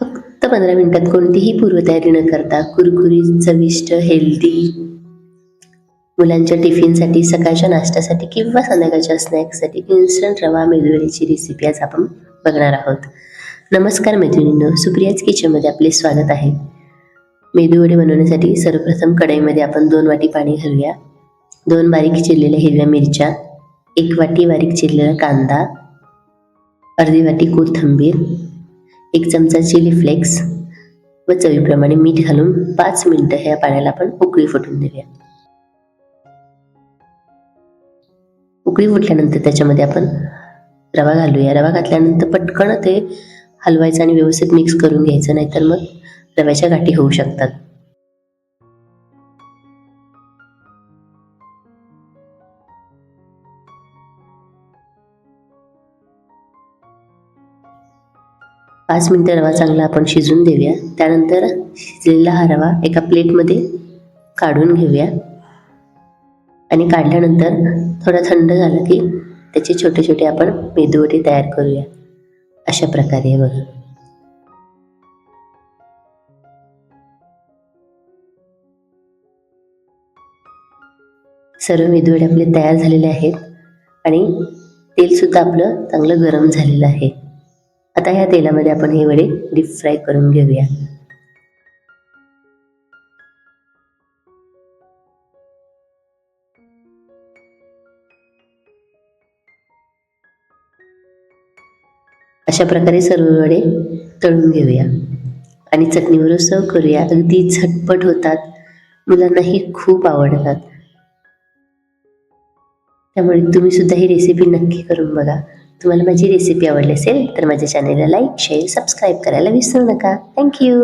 फक्त 15 मिनिटात कोणतीही पूर्वतयारी न करता कुरकुरीत, चविष्ट, हेल्दी मुलांच्या टिफिनसाठी, सकाळच्या नाश्त्यासाठी किंवा संध्याकाळच्या स्नॅक्ससाठी इन्स्टंट रवा मेदूवड्याची रेसिपी आज आपण बघणार आहोत. नमस्कार मैत्रिणींनो, सुप्रियाज किचनमध्ये आपले स्वागत आहे. मेदूवडे बनवण्यासाठी सर्वप्रथम कढईमध्ये आपण 2 वाटी पाणी घालूया. 2 बारीक चिरलेल्या हिरव्या मिरच्या, 1 वाटी बारीक चिरलेला कांदा, अर्धी वाटी कोथिंबीर, 1 चमचा चिली फ्लेक्स व चवीप्रमाणे मीठ घालून 5 मिनिटं ह्या पाण्याला आपण उकळी फुटून देऊया. उकळी फुटल्यानंतर त्याच्यामध्ये आपण रवा घालूया. रवा घातल्यानंतर पटकन ते हलवायचं आणि व्यवस्थित मिक्स करून घ्यायचं, नाहीतर मग रव्याच्या गाठी होऊ शकतात. पाच मिनिटं रवा चांगला आपण शिजून देऊया. त्यानंतर शिजलेला हा रवा एका प्लेटमध्ये काढून घेऊया आणि काढल्यानंतर थोडा थंड झाला की त्याचे छोटे छोटे आपण मेदूवडे तयार करूया. अशा प्रकारे बघा. सर्व मेदूवडे आपले तयार झालेले आहेत आणि तेल सुद्धा आपलं चांगलं गरम झालेलं आहे. आता ह्या तेलामध्ये आपण हे वडे डीप फ्राय करून घेऊया. अशा प्रकारे सर्व वडे तळून घेऊया आणि चटणीबरोबर सर्व करूया. अगदी झटपट होतात, मुलांनाही खूप आवडतात. त्यामुळे तुम्ही सुद्धा ही रेसिपी नक्की करून बघा. तुम्हाला माझी रेसिपी आवडली असेल तर माझ्या चॅनेलला लाईक, शेअर, सबस्क्राईब करायला विसरू नका. थँक्यू.